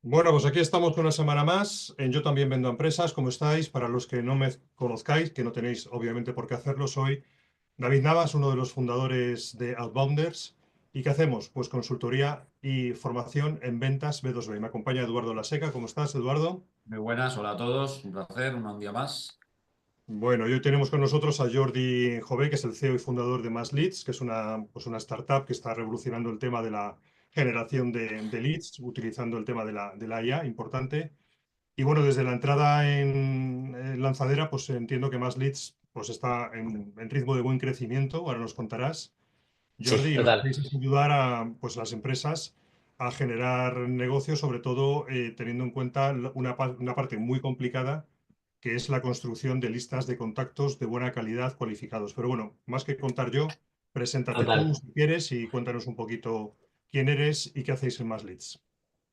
Bueno, pues aquí estamos una semana más en Yo también vendo a empresas. ¿Cómo estáis? Para los que no me conozcáis, que no tenéis obviamente por qué hacerlo, soy David Navas, uno de los fundadores de Outbounders. ¿Y qué hacemos? Pues consultoría y formación en ventas B2B. Me acompaña Eduardo Laseca. ¿Cómo estás, Eduardo? Muy buenas, hola a todos, un placer, un día más. Bueno, y hoy tenemos con nosotros a Jordi Jové, que es el CEO y fundador de Más Leads, que es una startup que está revolucionando el tema de la generación de leads, utilizando el tema de la IA, importante. Y bueno, desde la entrada en lanzadera, pues entiendo que Más Leads pues está en ritmo de buen crecimiento. Ahora nos contarás, Sí, Jordi, y lo que total, hacéis es ayudar a pues, las empresas a generar negocios, sobre todo teniendo en cuenta una parte muy complicada, que es la construcción de listas de contactos de buena calidad cualificados. Pero bueno, más que contar yo, preséntate tú total. si quieres y cuéntanos un poquito quién eres y qué hacéis en Más Leads.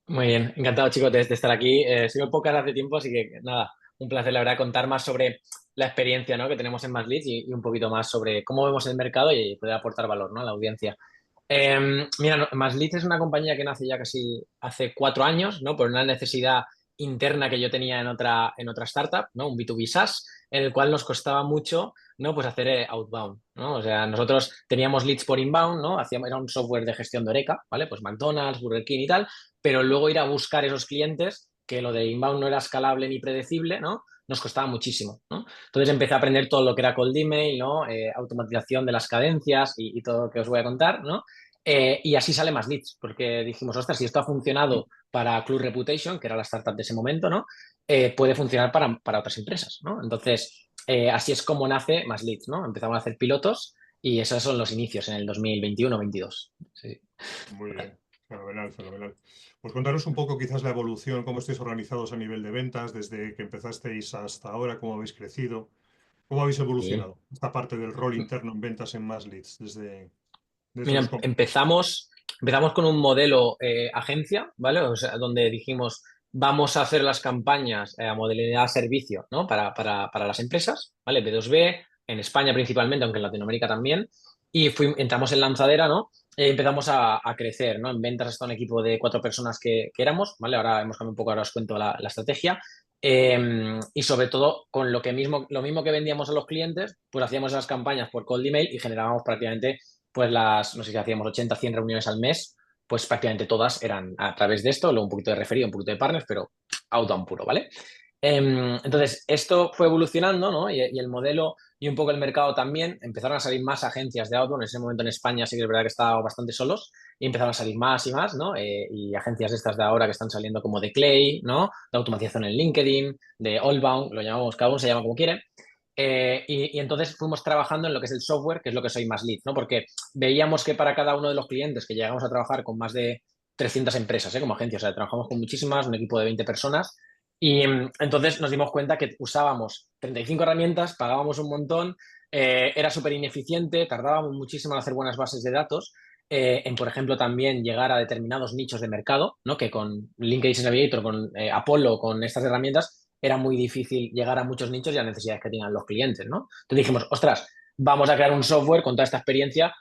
Muy bien, encantado chicos de estar aquí. Sigo el podcast hace tiempo, así que nada, un placer la verdad contar más sobre la experiencia, ¿no?, que tenemos en Más Leads y un poquito más sobre cómo vemos el mercado y poder aportar valor, ¿no?, a la audiencia. Mira, Más Leads es una compañía que nace ya casi hace 4 años, ¿no?, por una necesidad interna que yo tenía en otra startup, ¿no?, un B2B SaaS, en el cual nos costaba mucho, ¿no?, pues hacer outbound, ¿no? O sea, nosotros teníamos leads por inbound, ¿no? Era un software de gestión de Oreca, ¿vale? Pues McDonald's, Burger King y tal, pero luego ir a buscar esos clientes, que lo de inbound no era escalable ni predecible, ¿no?, nos costaba muchísimo, ¿no? Entonces empecé a aprender todo lo que era cold email, ¿no? Automatización de las cadencias y todo lo que os voy a contar, ¿no? Y así sale Más Leads, porque dijimos, ostras, si esto ha funcionado para Club Reputation, que era la startup de ese momento, ¿no? Puede funcionar para otras empresas, ¿no? Entonces, así es como nace Más Leads, ¿no? Empezamos a hacer pilotos y esos son los inicios en el 2021-22. Sí. Muy bien, fenomenal, fenomenal. Pues contaros un poco quizás la evolución, cómo estáis organizados a nivel de ventas, desde que empezasteis hasta ahora, cómo habéis crecido, cómo habéis Sí. evolucionado esta parte del rol interno en ventas en Más Leads, desde Mira, los comienzos. empezamos con un modelo agencia, ¿vale? O sea, donde dijimos, vamos a hacer las campañas a modalidad servicio, ¿no? Para las empresas, ¿vale? B2B, en España principalmente, aunque en Latinoamérica también. Y entramos en lanzadera, ¿no? Empezamos a crecer, ¿no? En ventas hasta un equipo de 4 personas que éramos, ¿vale? Ahora hemos cambiado un poco, ahora os cuento la estrategia. Y sobre todo, con lo mismo que vendíamos a los clientes, pues hacíamos esas campañas por cold email y generábamos prácticamente pues no sé si hacíamos 80, 100 reuniones al mes, pues prácticamente todas eran a través de esto, luego un poquito de referido, un poquito de partners, pero outbound puro, ¿vale? Entonces, esto fue evolucionando, ¿no? Y el modelo y un poco el mercado también. Empezaron a salir más agencias de outbound. En ese momento en España sí que es verdad que estábamos bastante solos y empezaron a salir más y más, ¿no? Y agencias estas de ahora que están saliendo como de Clay, ¿no? De automatización en LinkedIn, de Allbound, lo llamamos, cada uno se llama como quiere. Y entonces fuimos trabajando en lo que es el software, que es lo que soy Más Lead, ¿no? Porque veíamos que para cada uno de los clientes que llegamos a trabajar con más de 300 empresas, como agencia, o sea, trabajamos con muchísimas, un equipo de 20 personas, y entonces nos dimos cuenta que usábamos 35 herramientas, pagábamos un montón, era súper ineficiente, tardábamos muchísimo en hacer buenas bases de datos, en, por ejemplo, también llegar a determinados nichos de mercado, ¿no? Que con LinkedIn Sales Navigator, con Apollo, con estas herramientas, era muy difícil llegar a muchos nichos y a necesidades que tenían los clientes, ¿no? Entonces dijimos, ostras, vamos a crear un software con toda esta experiencia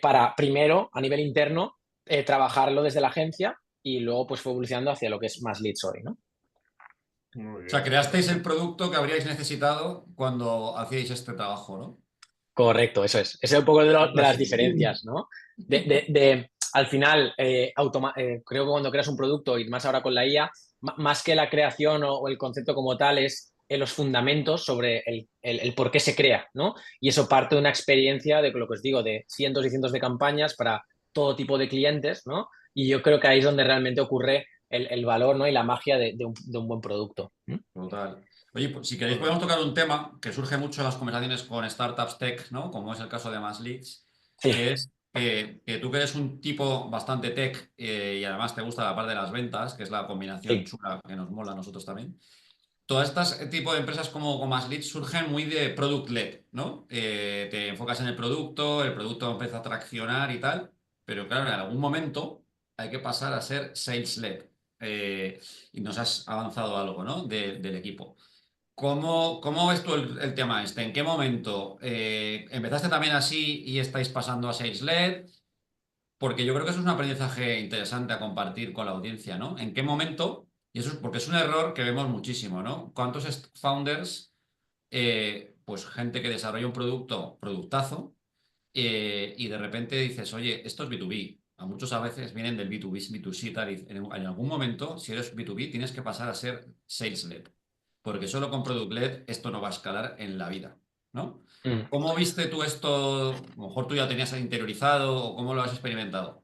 para primero, a nivel interno, trabajarlo desde la agencia y luego pues fue evolucionando hacia lo que es Más Leads hoy, ¿no? Muy O sea, bien, creasteis el fenomenal. producto que habríais necesitado cuando hacíais este trabajo, ¿no? Correcto, eso es. Ese es un poco de las Fantástico. diferencias, ¿no? Al final, creo que cuando creas un producto, y más ahora con la IA, más que la creación o el concepto como tal, es los fundamentos sobre el por qué se crea, ¿no? Y eso parte de una experiencia de lo que os digo, de cientos y cientos de campañas para todo tipo de clientes, ¿no? Y yo creo que ahí es donde realmente ocurre el valor, ¿no? Y la magia de un buen producto. ¿Mm? Total. Oye, pues, si queréis podemos Correcto. tocar un tema que surge mucho en las conversaciones con startups tech, ¿no? Como es el caso de Más Leads, Sí, que es que tú que eres un tipo bastante tech y además te gusta la parte de las ventas, que es la combinación sí, chula que nos mola a nosotros también. Todas estas tipo de empresas como Más Leads surgen muy de product led, ¿no? Te enfocas en el producto empieza a traccionar y tal, pero claro, en algún momento hay que pasar a ser sales led. Y nos has avanzado algo, ¿no? Del equipo. ¿Cómo ves tú el tema este? ¿En qué momento empezaste también así y estáis pasando a sales led? Porque yo creo que eso es un aprendizaje interesante a compartir con la audiencia, ¿no? ¿En qué momento Y eso es porque es un error que vemos muchísimo, ¿no? ¿Cuántos founders, pues gente que desarrolla un productazo, y de repente dices, oye, esto es B2B. A muchos a veces vienen del B2B, B2C, tal, y en algún momento, si eres B2B, tienes que pasar a ser sales-led. Porque solo con product-led esto no va a escalar en la vida, ¿no? Mm. ¿Cómo viste tú esto? A lo mejor tú ya tenías interiorizado o cómo lo has experimentado.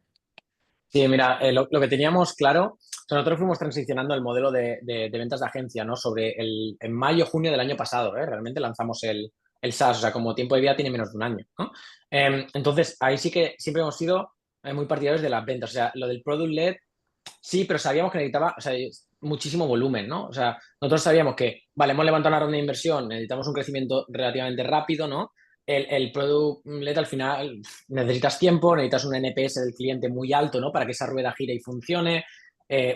Sí, mira, lo que teníamos claro, o sea, nosotros fuimos transicionando el modelo de ventas de agencia, ¿no? En mayo, junio del año pasado, ¿eh? Realmente lanzamos el SaaS, o sea, como tiempo de vida tiene menos de un año, ¿no? Entonces, ahí sí que siempre hemos sido muy partidarios de las ventas, o sea, lo del product led, sí, pero sabíamos que necesitaba, o sea, muchísimo volumen, ¿no? O sea, nosotros sabíamos que, vale, hemos levantado una ronda de inversión, necesitamos un crecimiento relativamente rápido, ¿no? El product led al final necesitas tiempo, necesitas un NPS del cliente muy alto, ¿no? Para que esa rueda gire y funcione,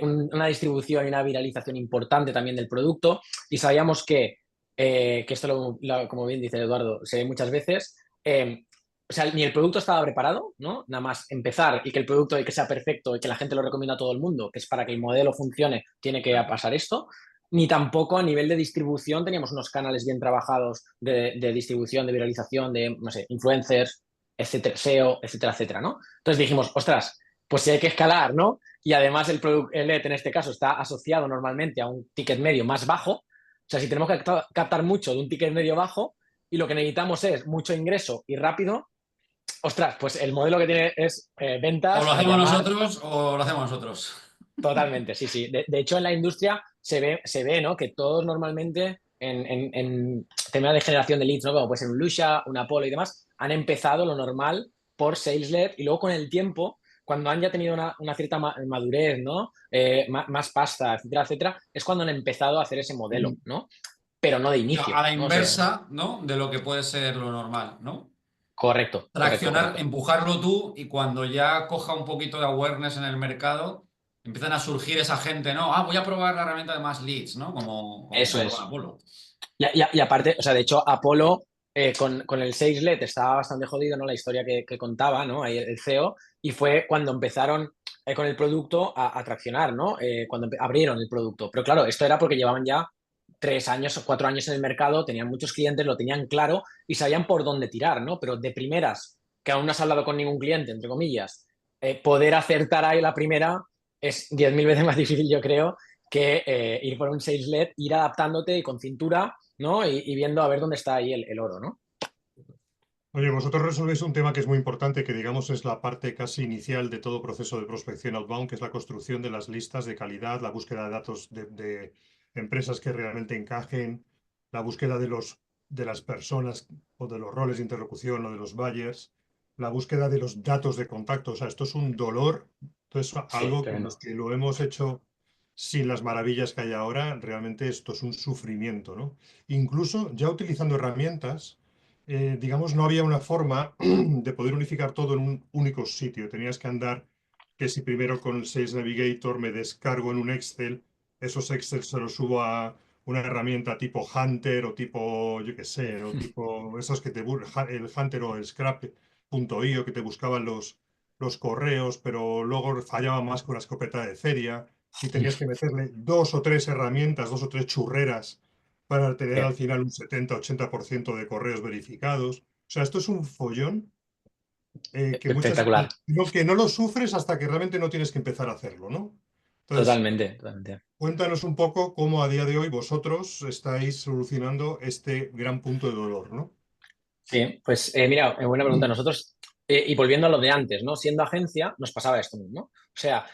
una distribución y una viralización importante también del producto. Y sabíamos que esto, como bien dice Eduardo, se ve muchas veces, o sea, ni el producto estaba preparado, ¿no? Nada más empezar y que el producto y que sea perfecto y que la gente lo recomienda a todo el mundo, que es para que el modelo funcione, tiene que pasar esto. Ni tampoco a nivel de distribución teníamos unos canales bien trabajados de distribución, de viralización, de, no sé, influencers, etcétera, SEO, etcétera, etcétera, ¿no? Entonces dijimos, ostras, pues si hay que escalar, ¿no? Y además el Product LED en este caso está asociado normalmente a un ticket medio más bajo. O sea, si tenemos que captar mucho de un ticket medio bajo y lo que necesitamos es mucho ingreso y rápido, ostras, pues el modelo que tiene es O lo ventas a hacemos llamar. nosotros o lo hacemos nosotros. Totalmente, sí, sí. De hecho, en la industria se ve, ¿no? Que todos normalmente en tema de generación de leads, ¿no? Como puede ser un Lusha, un Apollo y demás, han empezado lo normal por sales-led y luego con el tiempo, cuando han ya tenido una cierta madurez, ¿no? Más pasta, etcétera, etcétera, es cuando han empezado a hacer ese modelo, ¿no? Pero no de A inicio, la ¿no? O sea, inversa, ¿no? De lo que puede ser lo normal, ¿no? correcto, correcto, Traccionar, correcto. empujarlo tú y cuando ya coja un poquito de awareness en el mercado, empiezan a surgir esa gente, ¿no? Ah, voy a probar la herramienta de más leads, ¿no? Como Eso pasó con es. Apolo. Y aparte, o sea, de hecho, Apolo con el sales LED estaba bastante jodido, ¿no? La historia que contaba, ¿no? Ahí el CEO, y fue cuando empezaron con el producto a traccionar, ¿no? Cuando abrieron el producto. Pero claro, esto era porque llevaban ya 3 años o 4 años en el mercado, tenían muchos clientes, lo tenían claro y sabían por dónde tirar, ¿no? Pero de primeras, que aún no has hablado con ningún cliente, entre comillas, poder acertar ahí la primera es 10.000 veces más difícil, yo creo, que ir por un sales LED, ir adaptándote con cintura, ¿no? Y viendo a ver dónde está ahí el oro, ¿no? Oye, vosotros resolvéis un tema que es muy importante, que digamos es la parte casi inicial de todo proceso de prospección outbound, que es la construcción de las listas de calidad, la búsqueda de datos de empresas que realmente encajen, la búsqueda de las personas o de los roles de interlocución o de los buyers, la búsqueda de los datos de contacto. O sea, esto es un dolor. Entonces, Sí, algo que los tremendo. que lo hemos hecho sin las maravillas que hay ahora, realmente esto es un sufrimiento, ¿no? Incluso ya utilizando herramientas digamos, no había una forma de poder unificar todo en un único sitio. Tenías que andar, que si primero con el Sales Navigator me descargo en un Excel, esos Excel se los subo a una herramienta tipo Hunter o tipo, yo qué sé, o tipo esos que te el Hunter o el Scrap.io que te buscaban los correos, pero luego fallaba más con la escopeta de feria y tenías que meterle dos o tres herramientas, dos o tres churreras para tener al final un 70-80% de correos verificados. O sea, esto es un follón Espectacular. que no lo sufres hasta que realmente no tienes que empezar a hacerlo, ¿no? Entonces, Totalmente, totalmente. cuéntanos un poco cómo a día de hoy vosotros estáis solucionando este gran punto de dolor, ¿no? Sí, pues mira, buena pregunta. Nosotros, y volviendo a lo de antes, ¿no? Siendo agencia, nos pasaba esto mismo. O sea,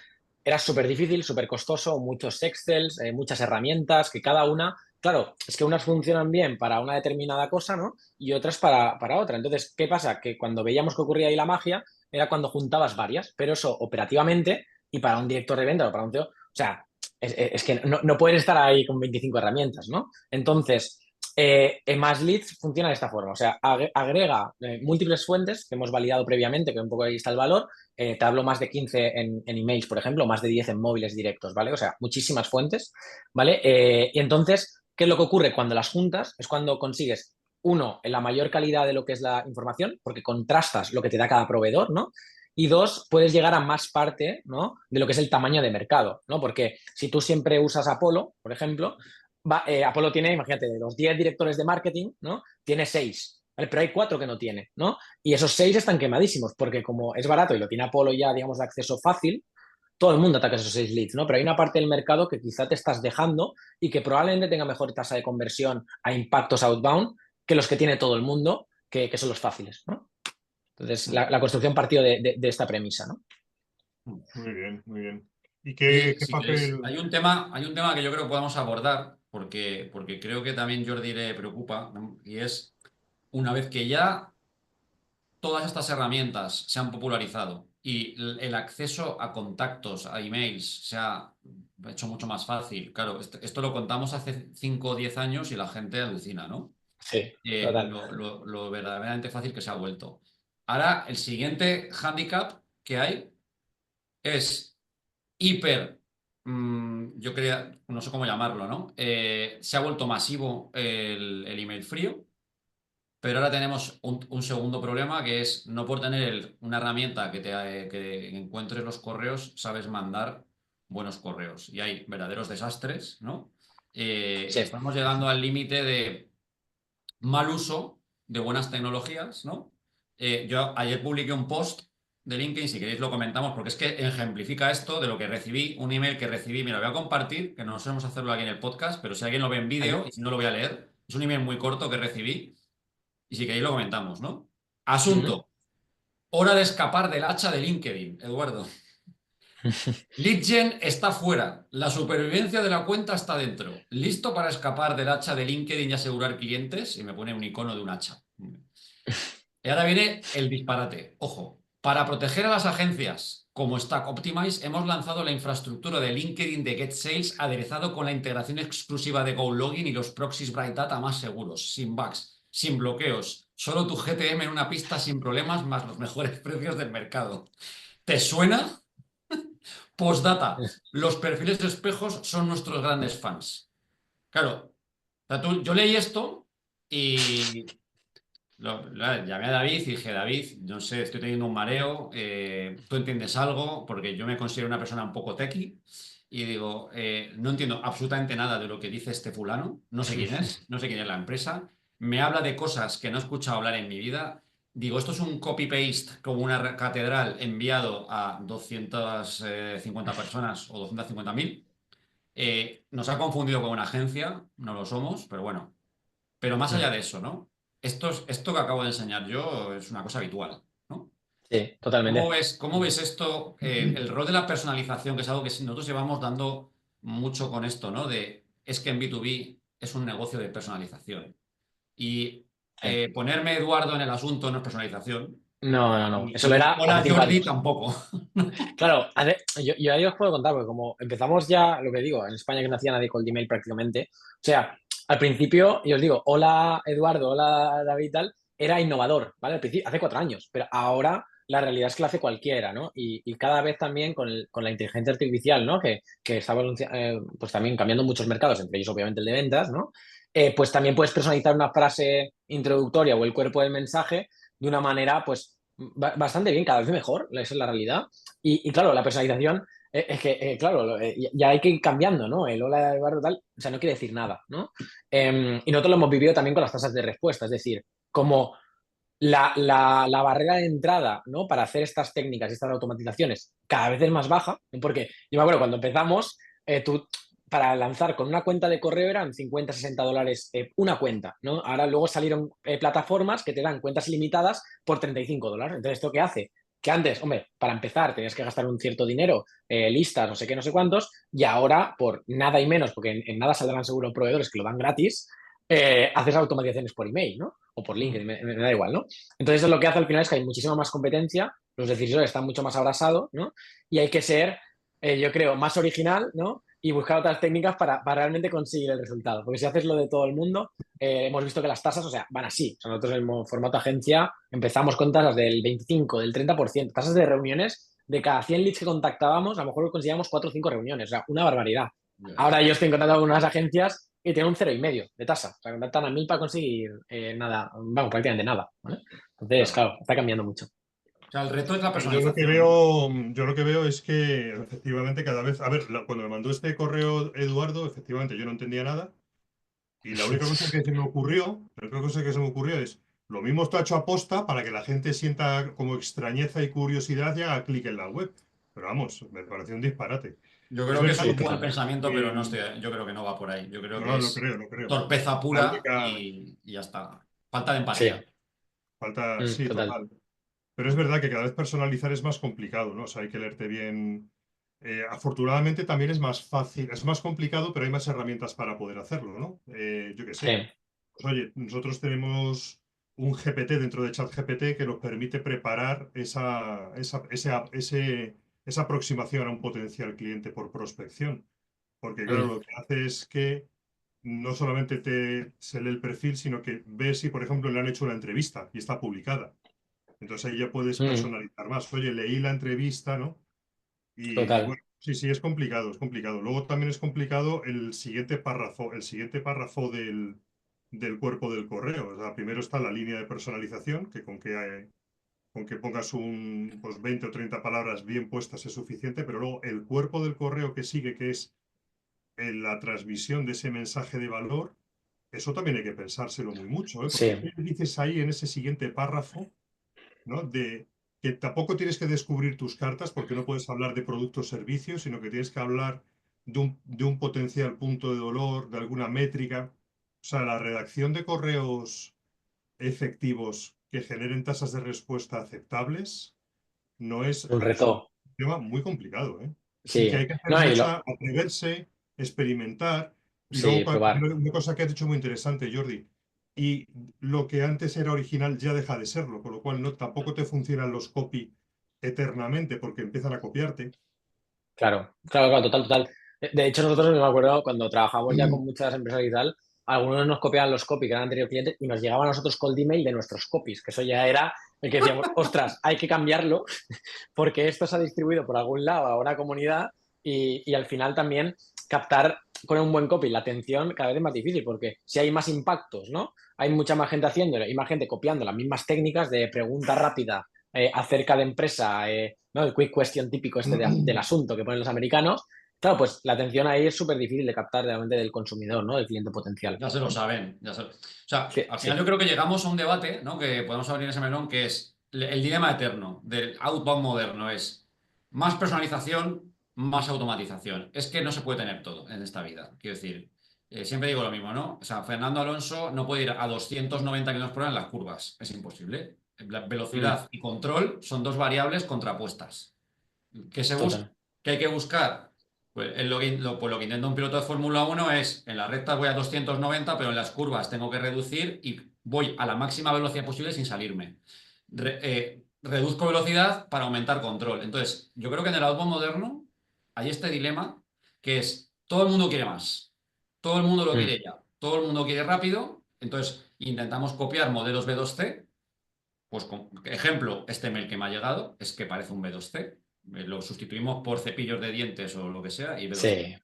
era súper difícil, súper costoso, muchos Excels, muchas herramientas, que cada una, claro, es que unas funcionan bien para una determinada cosa, ¿no? Y otras para otra. Entonces, ¿qué pasa? Que cuando veíamos que ocurría ahí la magia, era cuando juntabas varias, pero eso operativamente y para un director de venta o para un CEO, o sea, es que no puedes estar ahí con 25 herramientas, ¿no? Entonces, en Más Leads funciona de esta forma, o sea, agrega múltiples fuentes que hemos validado previamente, que un poco ahí está el valor. Te hablo más de 15 en emails, por ejemplo, más de 10 en móviles directos, ¿vale? O sea, muchísimas fuentes, ¿vale? Y entonces, ¿qué es lo que ocurre? Cuando las juntas es cuando consigues, uno, la mayor calidad de lo que es la información, porque contrastas lo que te da cada proveedor, ¿no? Y dos, puedes llegar a más parte, ¿no? De lo que es el tamaño de mercado, ¿no? Porque si tú siempre usas Apollo, por ejemplo, Apollo tiene, imagínate, de los 10 directores de marketing, ¿no? Tiene 6, ¿vale? Pero hay 4 que no tiene, ¿no? Y esos 6 están quemadísimos porque como es barato y lo tiene Apollo ya, digamos, de acceso fácil, todo el mundo ataca esos 6 leads, ¿no? Pero hay una parte del mercado que quizá te estás dejando y que probablemente tenga mejor tasa de conversión a impactos outbound que los que tiene todo el mundo, que son los fáciles, ¿no? Entonces, la construcción partió de esta premisa, ¿no? Muy bien, muy bien. ¿Y Oye, qué si queréis, papel? hay un tema que yo creo que podemos abordar, porque creo que también Jordi le preocupa, ¿no? Y es una vez que ya todas estas herramientas se han popularizado y el acceso a contactos, a emails, se ha hecho mucho más fácil. Claro, esto lo contamos hace 5 o 10 años y la gente alucina, ¿no? Sí, total. Lo verdaderamente fácil que se ha vuelto. Ahora, el siguiente hándicap que hay es hiper, yo creía, no sé cómo llamarlo, ¿no? Se ha vuelto masivo el email frío. Pero ahora tenemos un segundo problema que es no por tener una herramienta que encuentres los correos, sabes mandar buenos correos. Y hay verdaderos desastres, ¿no? Sí. Estamos llegando al límite de mal uso de buenas tecnologías, ¿no? Yo ayer publiqué un post de LinkedIn, si queréis lo comentamos, porque es que ejemplifica esto de lo que recibí, un email que recibí, mira, lo voy a compartir, que no solemos hacerlo aquí en el podcast, pero si alguien lo ve en vídeo, ¿Vale? y si no lo voy a leer, es un email muy corto que recibí y si queréis lo comentamos, ¿no? Ujú. Asunto. Hora de escapar del hacha de LinkedIn, Eduardo. LeadGen está fuera. La supervivencia de la cuenta está dentro. ¿Listo para escapar del hacha de LinkedIn y asegurar clientes? Y me pone un icono de un hacha. Y ahora viene el disparate. Ojo, para proteger a las agencias como Stack Optimize, hemos lanzado la infraestructura de LinkedIn de GetSales aderezado con la integración exclusiva de GoLogin y los proxies Bright Data más seguros, sin bugs, sin bloqueos, solo tu GTM en una pista sin problemas más los mejores precios del mercado. ¿Te suena? Postdata, los perfiles de espejos son nuestros grandes fans. Claro, o sea, yo leí esto y llamé a David y dije, David, no sé, estoy teniendo un mareo, ¿tú entiendes algo? Porque yo me considero una persona un poco techie y digo, no entiendo absolutamente nada de lo que dice este fulano, no sé quién es, no sé quién es la empresa, me habla de cosas que no he escuchado hablar en mi vida. Digo, esto es un copy-paste como una catedral enviado a 250 personas o 250.000. Nos ha confundido con una agencia, no lo somos, pero bueno. Pero más allá de eso, ¿no? Esto que acabo de enseñar yo es una cosa habitual, ¿no? Sí, totalmente. Cómo ves esto? El rol de la personalización, que es algo que nosotros llevamos dando mucho con esto, ¿no? Es que en B2B es un negocio de personalización. Y Sí. ponerme Eduardo en el asunto no es personalización. No, no, no. Eso lo Y era hace hola 5 Jordi años. tampoco. Claro, yo ahí os puedo contar, porque como empezamos ya, lo que digo, en España que no hacía nadie con Gmail prácticamente, o sea, al principio, y os digo, hola Eduardo, hola David, tal, era innovador, ¿vale? Al principio, hace 4 años, pero ahora la realidad es que lo hace cualquiera, ¿no? Y cada vez también con la inteligencia artificial, ¿no? Que está pues también cambiando muchos mercados, entre ellos obviamente el de ventas, ¿no? Pues también puedes personalizar una frase introductoria o el cuerpo del mensaje de una manera, pues, bastante bien, cada vez mejor, esa es la realidad. Y claro, la personalización es que, claro, ya hay que ir cambiando, ¿no? El hola Eduardo tal, o sea, no quiere decir nada, ¿no? Y nosotros lo hemos vivido también con las tasas de respuesta, es decir, como la barrera de entrada, ¿no? Para hacer estas técnicas y estas automatizaciones cada vez es más baja, porque yo me acuerdo cuando empezamos, tú para lanzar con una cuenta de correo eran 50, $60 una cuenta, ¿no? Ahora luego salieron plataformas que te dan cuentas ilimitadas por $35. Entonces, ¿esto qué hace? Que antes, hombre, para empezar tenías que gastar un cierto dinero, listas, no sé qué, no sé cuántos, y ahora por nada y menos, porque en nada saldrán seguro proveedores que lo dan gratis, haces automatizaciones por email, ¿no? O por LinkedIn, me da igual, ¿no? Entonces, eso lo que hace al final es que hay muchísima más competencia, los decisores están mucho más abrasados, ¿no? Y hay que ser, yo creo, más original, ¿no? Y buscar otras técnicas para realmente conseguir el resultado. Porque si haces lo de todo el mundo, hemos visto que las tasas, o sea, van así. O sea, nosotros en formato agencia empezamos con tasas del 25, del 30%, tasas de reuniones, de cada 100 leads que contactábamos, a lo mejor conseguíamos 4 o 5 reuniones, o sea, una barbaridad. Ahora yo estoy en contacto con unas agencias y tienen un 0,5 de tasa. O sea, contactan a 1000 para conseguir nada, vamos, prácticamente nada, ¿vale? Entonces, Claro. claro, está cambiando mucho. O sea, el reto es la Pero personalización, ¿no? yo lo que veo es que efectivamente cada vez, a ver, cuando me mandó este correo Eduardo, efectivamente yo no entendía nada y la única cosa que se me ocurrió, la única cosa que se me ocurrió es, lo mismo está hecho aposta para que la gente sienta como extrañeza y curiosidad y haga clic en la web. Pero vamos, me pareció un disparate. Yo Es creo que es verdad Sí, un buen total. pensamiento, pero no que, estoy, yo creo que no va por ahí. Yo creo que no, lo es creo, lo creo. torpeza La pura única y ya está. Falta de Sí, empatía. falta, sí, total. total. Pero es verdad que cada vez personalizar es más complicado, ¿no? O sea, hay que leerte bien. Afortunadamente también es más fácil, es más complicado, pero hay más herramientas para poder hacerlo, ¿no? Yo qué Sí, sé. Pues, oye, nosotros tenemos un GPT dentro de ChatGPT que nos permite preparar esa aproximación a un potencial cliente por prospección. Porque, claro, mm, lo que hace es que no solamente se lee el perfil, sino que ve si, por ejemplo, le han hecho una entrevista y está publicada. Entonces ahí ya puedes mm, personalizar más. Oye, leí la entrevista, ¿no? Y total. bueno, sí, sí, es complicado, es complicado. Luego también es complicado el siguiente párrafo del cuerpo del correo. O sea, primero está la línea de personalización, que con que pongas pues 20 o 30 palabras bien puestas es suficiente, pero luego el cuerpo del correo que sigue, que es la transmisión de ese mensaje de valor, eso también hay que pensárselo muy mucho, ¿eh? Porque ¿qué Sí, dices ahí en ese siguiente párrafo? ¿No? De que tampoco tienes que descubrir tus cartas porque no puedes hablar de productos o servicios, sino que tienes que hablar de un potencial punto de dolor, de alguna métrica. O sea, la redacción de correos efectivos que generen tasas de respuesta aceptables no es un reto. un tema muy complicado, ¿eh? Y que Sí. hay que hacer No, atreverse, experimentar. Y luego, sí, probar. una cosa que has dicho muy interesante, Jordi, y lo que antes era original ya deja de serlo, con lo cual no, tampoco te funcionan los copy eternamente porque empiezan a copiarte. Claro, claro, claro, total, total. De hecho, nosotros me acuerdo cuando trabajamos ya con muchas empresas y tal, algunos nos copiaban los copies que han anterior clientes y nos llegaba a nosotros cold email de nuestros copies, que eso ya era el que decíamos, ostras, hay que cambiarlo porque esto se ha distribuido por algún lado a una comunidad y al final también captar con un buen copy la atención cada vez es más difícil porque si hay más impactos, ¿no? Hay mucha más gente haciéndolo y más gente copiando las mismas técnicas de pregunta rápida acerca de empresa, ¿no? El quick question típico del asunto que ponen los americanos. Claro, pues la atención ahí es súper difícil de captar realmente del consumidor, ¿no? Del cliente potencial. Ya se lo saben. O sea, Sí, al final sí. yo creo que llegamos a un debate, ¿no? Que podemos abrir ese melón, que es el dilema eterno del outbound moderno. Es más personalización, más automatización. Es que no se puede tener todo en esta vida. Quiero decir, siempre digo lo mismo, ¿no? O sea, Fernando Alonso no puede ir a 290 kilómetros por hora en las curvas. Es imposible. La Mm, velocidad y control son dos variables contrapuestas. ¿Qué se busca? total. ¿Qué hay que buscar? Pues, pues lo que intenta un piloto de Fórmula 1 es, en las rectas voy a 290, pero en las curvas tengo que reducir y voy a la máxima velocidad posible sin salirme. Reduzco velocidad para aumentar control. Entonces, yo creo que en el outbound moderno hay este dilema que es, todo el mundo quiere más, todo el mundo lo Mm, quiere ya, todo el mundo quiere rápido, entonces intentamos copiar modelos B2C. Pues, ejemplo, este mail que me ha llegado es que parece un B2C. Lo sustituimos por cepillos de dientes o lo que sea y B2C. sí,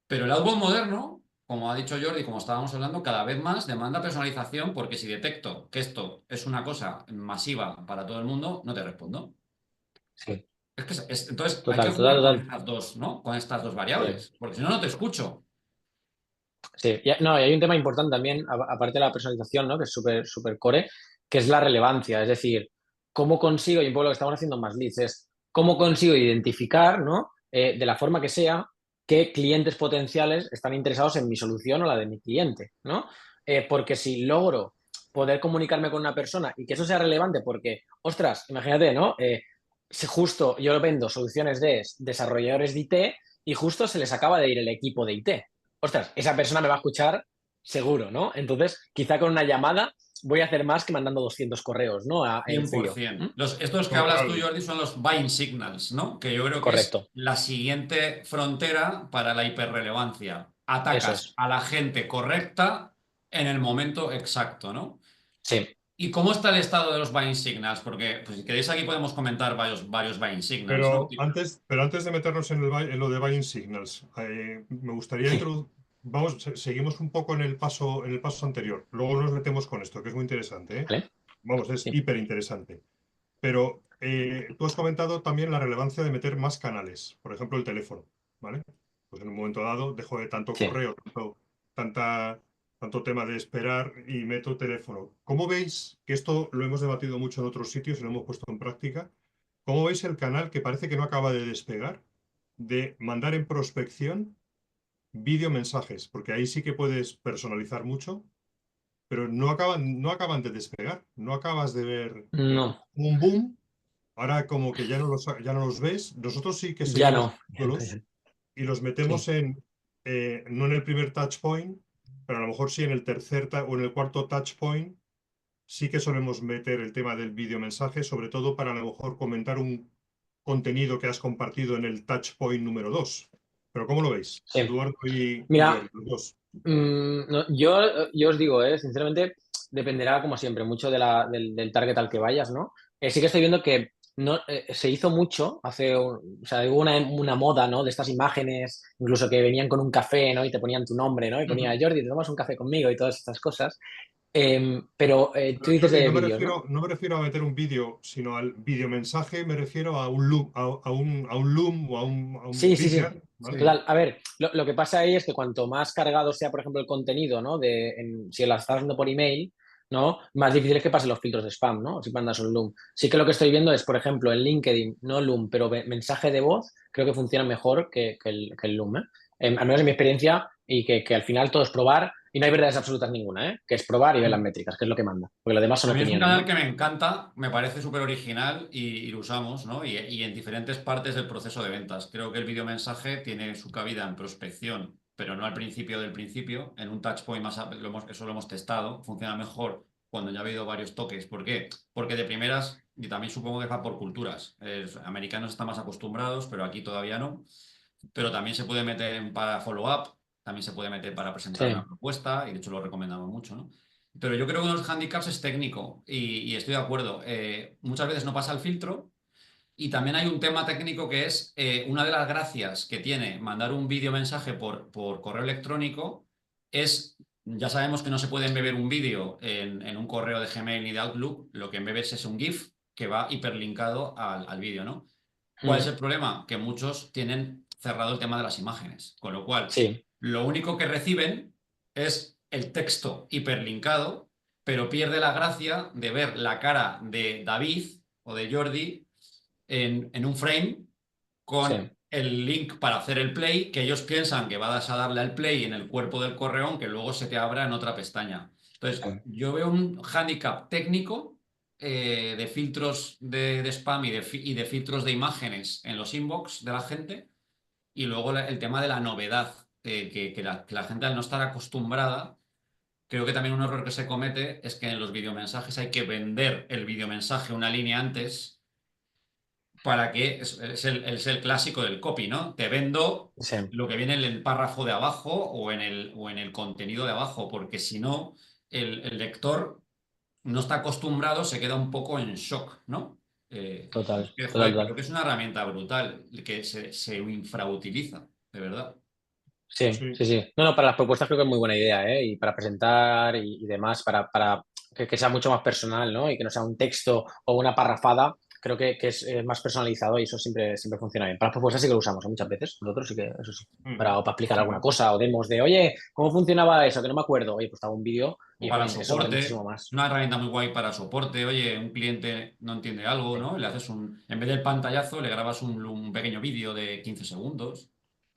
Pero el outbound moderno, como ha dicho Jordi, como estábamos hablando, cada vez más demanda personalización porque si detecto que esto es una cosa masiva para todo el mundo, no te respondo. sí. Es que entonces hay que Total, total, jugar con total. estas dos, ¿no? Con estas dos Sí. variables, porque si no, no te escucho. Sí, no, y hay un tema importante también, aparte de la personalización, ¿no? Que es súper, súper core, que es la relevancia. Es decir, cómo consigo, y un poco lo que estamos haciendo en más leads, es cómo consigo identificar, ¿no? De la forma que sea, qué clientes potenciales están interesados en mi solución o la de mi cliente, ¿no? Porque si logro poder comunicarme con una persona y que eso sea relevante, porque, ostras, imagínate, ¿no? Si justo yo vendo soluciones de desarrolladores de IT y justo se les acaba de ir el equipo de IT. Ostras, esa persona me va a escuchar seguro, ¿no? Entonces, quizá con una llamada voy a hacer más que mandando 200 correos, ¿no? En frío. 100%. ¿Mm? Estos que hablas tú, Total. Jordi, son los buying signals, ¿no? Que yo creo que es Correcto, la siguiente frontera para la hiperrelevancia. eso Atacas es. a la gente correcta en el momento exacto, ¿no? Sí, ¿Y cómo está el estado de los buying signals? Porque, pues, si queréis, aquí podemos comentar varios buying signals, ¿no? Pero antes de meternos en lo de Buying Signals, me gustaría introducir. Vamos, seguimos un poco en el paso anterior. Luego nos metemos con esto, que es muy interesante, ¿eh? ¿vale? Vamos, es Sí. hiper interesante. Pero tú has comentado también la relevancia de meter más canales, por ejemplo, el teléfono, ¿vale? Pues en un momento dado dejo de tanto Sí. correo, tanto tema de esperar y meto teléfono. ¿Cómo veis, que esto lo hemos debatido mucho en otros sitios y lo hemos puesto en práctica, cómo veis el canal que parece que no acaba de despegar, de mandar en prospección vídeo mensajes? Porque ahí sí que puedes personalizar mucho, pero no acaban de despegar. No acabas de ver No, un boom. Ahora como que ya no los ves. Nosotros sí que ya seguimos no. viéndolos y los metemos Sí. no en el primer touch point, pero a lo mejor sí en el tercer o en el cuarto touch point. Sí que solemos meter el tema del vídeo mensaje, sobre todo para a lo mejor comentar un contenido que has compartido en el touch point número 2. Pero ¿cómo lo veis, Sí. Eduardo y Mira, Jordi, los dos? no, yo os digo, sinceramente, dependerá, como siempre, mucho del target al que vayas, ¿no? Sí que estoy viendo que no, se hizo mucho o sea, hubo una moda, ¿no? De estas imágenes, incluso que venían con un café, ¿no? Y te ponían tu nombre, ¿no? Y ponía, Jordi, te tomas un café conmigo y todas estas cosas. Pero tú Pero, dices Jordi, de no me vídeos, ¿no? refiero, no me refiero a meter un vídeo, sino al videomensaje, me refiero a un loom, a un loom o a un Sí, sí, sí. trigger, ¿vale? Sí. Total, a ver, lo que pasa ahí es que cuanto más cargado sea, por ejemplo, el contenido, ¿no? Si la estás dando por email, ¿no? Más difícil es que pasen los filtros de spam, ¿no? Si mandas un Loom. Sí que lo que estoy viendo es, por ejemplo, en LinkedIn, no Loom, pero mensaje de voz, creo que funciona mejor que el Loom, ¿eh? Al menos en mi experiencia, y que al final todo es probar, y no hay verdades absolutas ninguna, ¿eh? Que es probar y ver las métricas, que es lo que manda. Porque lo demás son A mí es un opiniones, canal ¿no? que me encanta, me parece súper original y lo usamos, ¿no? Y en diferentes partes del proceso de ventas. Creo que el videomensaje tiene su cabida en prospección, pero no al principio del principio. En un touchpoint eso lo hemos testado, funciona mejor cuando ya ha habido varios toques. ¿Por qué? Porque de primeras, y también supongo que va por culturas. Americanos están más acostumbrados, pero aquí todavía no. Pero también se puede meter para follow-up, también se puede meter para presentar una Sí, propuesta, y de hecho lo recomendamos mucho, ¿no? Pero yo creo que uno de los handicaps es técnico y estoy de acuerdo. Muchas veces no pasa el filtro y también hay un tema técnico que es una de las gracias que tiene mandar un vídeo mensaje por correo electrónico es, ya sabemos que no se puede embeber un vídeo en un correo de Gmail ni de Outlook, lo que embebes es un GIF que va hiperlinkado al vídeo, ¿no? ¿Cuál es Mm, el problema? Que muchos tienen cerrado el tema de las imágenes, con lo cual sí, lo único que reciben es el texto hiperlinkado, pero pierde la gracia de ver la cara de David o de Jordi en un frame con sí. el link para hacer el play, que ellos piensan que vas a darle al play en el cuerpo del correo, que luego se te abra en otra pestaña. Entonces, Sí. yo veo un hándicap técnico de filtros de spam y de filtros de imágenes en los inbox de la gente, y luego el tema de la novedad, que la gente al no estar acostumbrada, creo que también un error que se comete es que en los videomensajes hay que vender el videomensaje una línea antes para que es el clásico del copy, ¿no? Te vendo Sí, lo que viene en el párrafo de abajo o en el contenido de abajo, porque si no, el lector no está acostumbrado, se queda un poco en shock, ¿no? Es total, que, total, joder, creo total. que es una herramienta brutal que se infrautiliza, de verdad. Sí, Sí. sí, sí. No, no, para las propuestas creo que es muy buena idea, ¿eh? Y para presentar y demás, para que sea mucho más personal, ¿no? Y que no sea un texto o una parrafada, creo que es más personalizado y eso siempre funciona bien. Para las propuestas sí que lo usamos, ¿eh? Muchas veces, nosotros sí que, eso sí. Ujú. Para explicar alguna Ujú. cosa o demos de, oye, ¿cómo funcionaba eso? Que no me acuerdo. Oye, pues te hago un vídeo O y para jolín, eso vale soporte, muchísimo más. una herramienta muy guay para soporte. Oye, un cliente no entiende algo, Sí, ¿no? Le haces en vez del pantallazo, le grabas un pequeño vídeo de 15 segundos.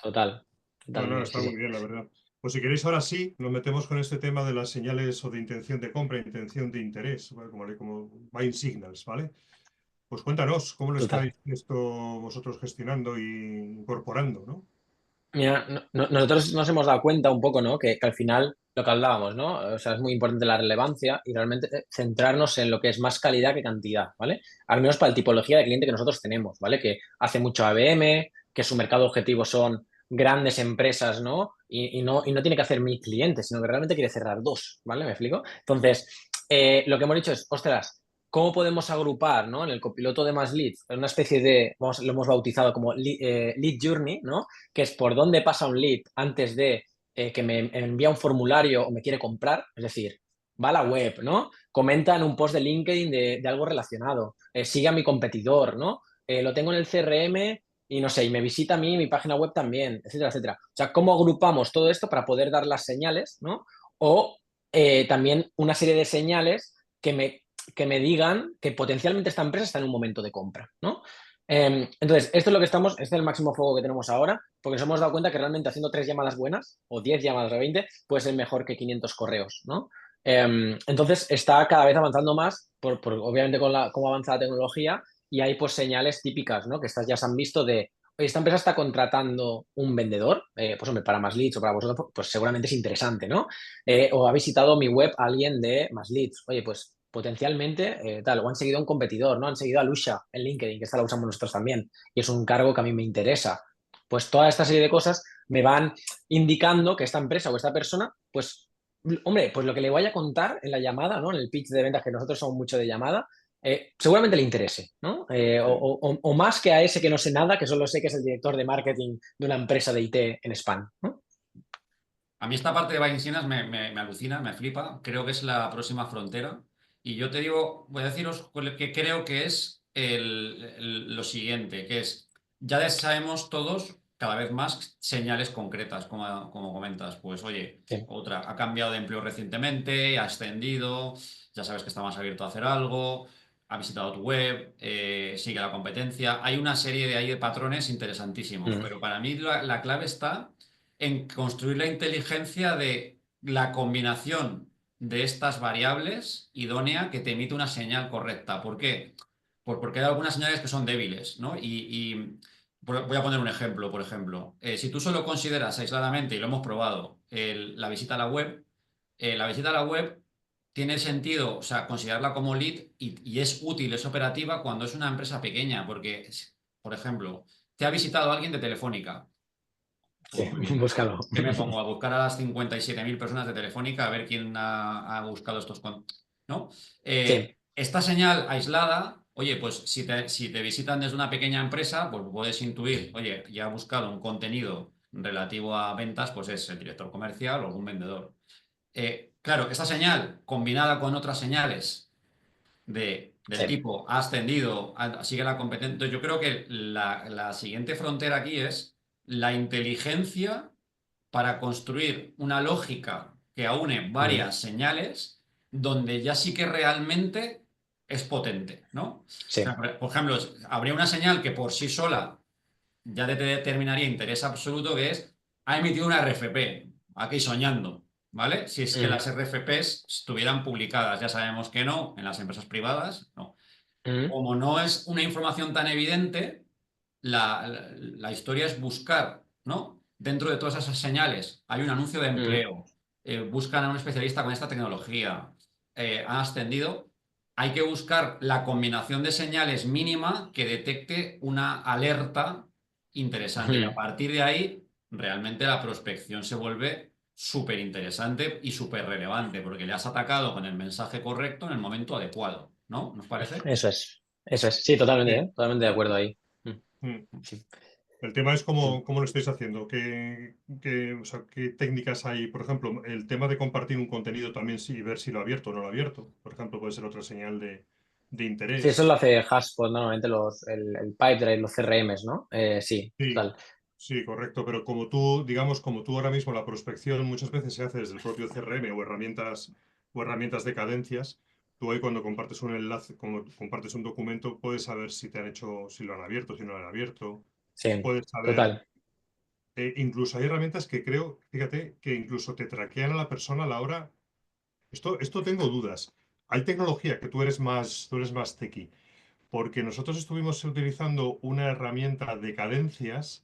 total, No, no, totalmente, sí, está muy sí. bien, la verdad. Pues si queréis, ahora sí, nos metemos con este tema de las señales o de intención de compra, intención de interés, ¿vale? Como buying signals, ¿vale? Pues cuéntanos, ¿cómo lo Total. estáis esto vosotros gestionando y incorporando, ¿no? Mira, nosotros nos hemos dado cuenta un poco, ¿no? Que al final lo que hablábamos, ¿no? O sea, es muy importante la relevancia y realmente centrarnos en lo que es más calidad que cantidad, ¿vale? Al menos para la tipología de cliente que nosotros tenemos, ¿vale? Que hace mucho ABM, que su mercado objetivo son grandes empresas, ¿no? Y no tiene que hacer 1.000 clientes, sino que realmente quiere cerrar 2, ¿vale? ¿Me explico? Entonces, lo que hemos dicho es, ostras, ¿cómo podemos agrupar, ¿no? En el copiloto de más leads, en una especie de, lo hemos bautizado como lead journey, ¿no? Que es por dónde pasa un lead antes de que me envía un formulario o me quiere comprar, es decir, va a la web, ¿no? comenta en un post de LinkedIn de algo relacionado, sigue a mi competidor, ¿no? Lo tengo en el CRM y no sé, y me visita a mí, mi página web también, etcétera, etcétera. O sea, ¿cómo agrupamos todo esto para poder dar las señales, ¿no? O también una serie de señales que me digan que potencialmente esta empresa está en un momento de compra, ¿no? Entonces, esto es lo que este es el máximo fuego que tenemos ahora, porque nos hemos dado cuenta que realmente haciendo 3 llamadas buenas, o 10 llamadas o 20, puede ser mejor que 500 correos, ¿no? Entonces, está cada vez avanzando más, obviamente con cómo avanza la tecnología, y hay pues señales típicas, ¿no? Que estas ya se han visto de, oye, esta empresa está contratando un vendedor, pues hombre, para Más Leads o para vosotros, pues seguramente es interesante, ¿no? O ha visitado mi web alguien de Más Leads, oye, pues potencialmente tal, o han seguido a un competidor, ¿no? Han seguido a Lusha en LinkedIn, que esta la usamos nosotros también, y es un cargo que a mí me interesa. Pues toda esta serie de cosas me van indicando que esta empresa o esta persona, pues, hombre, pues lo que le vaya a contar en la llamada, ¿no? En el pitch de ventas, que nosotros somos mucho de llamada, seguramente le interese, ¿no? O más que a ese que no sé nada, que solo sé que es el director de marketing de una empresa de IT en España, ¿no? A mí esta parte de Valencianas me alucina, me flipa. Creo que es la próxima frontera. Y yo te digo, voy a deciros que creo que es lo siguiente, que es, ya sabemos todos cada vez más señales concretas, como comentas. Pues oye, Sí. otra, ha cambiado de empleo recientemente, ha ascendido, ya sabes que está más abierto a hacer algo, ha visitado tu web, sigue la competencia. Hay una serie de ahí de patrones interesantísimos, pero para mí la clave está en construir la inteligencia de la combinación de estas variables idónea que te emite una señal correcta. ¿Por qué? Pues porque hay algunas señales que son débiles, ¿no? Voy a poner un ejemplo, por ejemplo. Si tú solo consideras aisladamente, y lo hemos probado, la visita a la visita a la web tiene sentido, o sea, considerarla como lead y es útil, es operativa cuando es una empresa pequeña, porque, por ejemplo, te ha visitado alguien de Telefónica. Sí, Pues muy bien. búscalo. ¿Qué me pongo? A buscar a las 57.000 personas de Telefónica a ver quién ha buscado estos... ¿No? Sí. Esta señal aislada, oye, pues si te visitan desde una pequeña empresa, pues puedes intuir, oye, ya ha buscado un contenido relativo a ventas, pues es el director comercial o algún vendedor. Claro, esta señal combinada con otras señales del Sí. tipo ha ascendido, sigue la competencia. Entonces, yo creo que la siguiente frontera aquí es la inteligencia para construir una lógica que aúne varias señales donde ya sí que realmente es potente, ¿no? O Sí. sea, por ejemplo, habría una señal que por sí sola ya te determinaría interés absoluto, que es ha emitido una RFP, aquí soñando, ¿vale? Si es que las RFPs estuvieran publicadas, ya sabemos que no, en las empresas privadas, no. Como no es una información tan evidente, la historia es buscar, ¿no? Dentro de todas esas señales hay un anuncio de empleo, buscan a un especialista con esta tecnología, han ascendido. Hay que buscar la combinación de señales mínima que detecte una alerta interesante y a partir de ahí realmente la prospección se vuelve súper interesante y súper relevante porque le has atacado con el mensaje correcto en el momento adecuado, ¿no? ¿Nos parece? Eso es. Eso es. Sí, totalmente, Sí. ¿eh? Totalmente de acuerdo ahí. Mm. Sí. El tema es cómo lo estáis haciendo, o sea, qué técnicas hay. Por ejemplo, el tema de compartir un contenido también sí, ver si lo ha abierto o no lo ha abierto. Por ejemplo, puede ser otra señal de Sí, eso interés. lo hace HubSpot, ¿no? Normalmente el Pipedrive, los CRMs, ¿no? Sí, Sí, total. sí, correcto. Pero como tú, digamos, como tú ahora mismo la prospección muchas veces se hace desde el propio CRM o herramientas de cadencias, tú ahí cuando compartes un enlace, como compartes un documento, puedes saber si te han hecho, si lo han abierto, si no lo han abierto. Sí, Puedes saber. total. Incluso hay herramientas que creo, fíjate, que incluso te traquean a la persona a la hora. Esto tengo dudas. Hay tecnología que tú eres más techie, porque nosotros estuvimos utilizando una herramienta de cadencias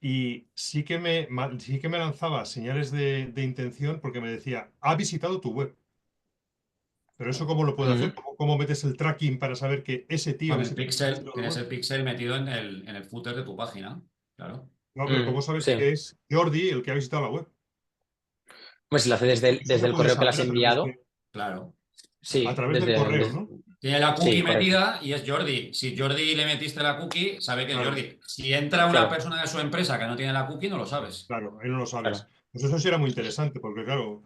y sí que me lanzaba señales de intención porque me decía, ha visitado tu web. Pero eso ¿cómo lo puede hacer? ¿Cómo metes el tracking para saber que ese tío ha Con el visitado pixel, la tienes web? el pixel metido en el footer de tu página, claro. No, pero ¿cómo sabes Sí. que es Jordi el que ha visitado la web? Pues si lo hace Eso desde se el puede correo que le saber has enviado, Claro. a sí, través del correo, ¿no? Tiene la sí, cookie correcto. metida y es Jordi. Si Jordi le metiste la cookie, sabe que es Claro. Jordi. Si entra una Claro, persona de su empresa que no tiene la cookie, no lo sabes. Claro, ahí no lo sabes. claro. Pues eso sí era muy interesante, porque claro,